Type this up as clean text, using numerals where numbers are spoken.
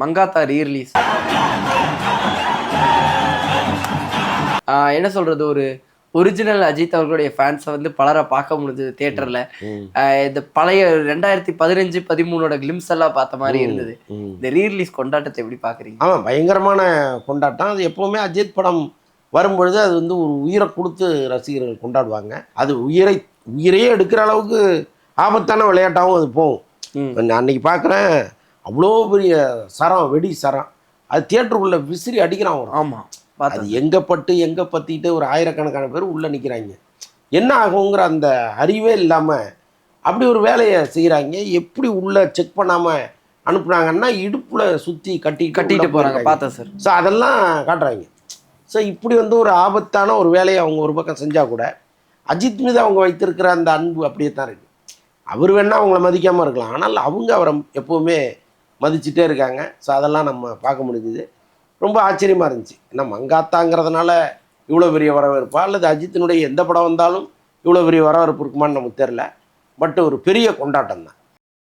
Mankatha rerelease என்ன சொல்றது, ஒரு ஒரிஜினல் அஜித் அவர்களுடைய ஃபேன்ஸை வந்து பலரை பார்க்க முடிஞ்சது தியேட்டர்ல. இந்த பழைய 2015-13 கிளிம்ஸ் எல்லாம் பார்த்த மாதிரி இருந்தது. இந்த ரீரிலீஸ் கொண்டாட்டத்தை எப்படி பாக்குறீங்க? ஆமாம், பயங்கரமான கொண்டாட்டம். அது எப்போவுமே அஜித் படம் வரும்பொழுது அது வந்து ஒரு உயிரை கொடுத்து ரசிகர்கள் கொண்டாடுவாங்க. அது உயிரையே எடுக்கிற அளவுக்கு ஆபத்தான விளையாட்டாகவும் அது போகும். அன்னைக்கு பார்க்குறேன், அவ்வளோ பெரிய சரம், வெடி சரம், அது தியேட்டருக்குள்ளே விசிறி அடிக்கிறான். ஆமாம், அது எங்கே பற்றிட்டு ஒரு ஆயிரக்கணக்கான பேர் உள்ளே நிற்கிறாங்க. என்ன ஆகுங்கிற அந்த அறிவே இல்லாமல் அப்படி ஒரு வேலையை செய்கிறாங்க. எப்படி உள்ளே செக் பண்ணாமல் அனுப்புனாங்கன்னா இடுப்பில் சுற்றி கட்டிட்டு போகிறாங்க. பார்த்தேன் சார். ஸோ அதெல்லாம் காட்டுறாங்க. ஸோ இப்படி வந்து ஒரு ஆபத்தான ஒரு வேலையை அவங்க ஒரு பக்கம் செஞ்சால் கூட அஜித் மீது அவங்க வைத்திருக்கிற அந்த அன்பு அப்படியே தான் இருக்குது. அவர் வேணால் அவங்கள மதிக்காமல் இருக்கலாம், ஆனால் அவங்க அவரை எப்போவுமே மதிச்சுட்டே இருக்காங்க. ஸோ அதெல்லாம் நம்ம பார்க்க முடிஞ்சுது. ரொம்ப ஆச்சரியமாக இருந்துச்சு. ஏன்னா மங்காத்தாங்கிறதுனால இவ்வளோ பெரிய வரவேற்பா, அல்லது அஜித்தினுடைய எந்த படம் வந்தாலும் இவ்வளோ பெரிய வரவேற்பு இருக்குமான்னு நமக்கு தெரில. பட் ஒரு பெரிய கொண்டாட்டம் தான்.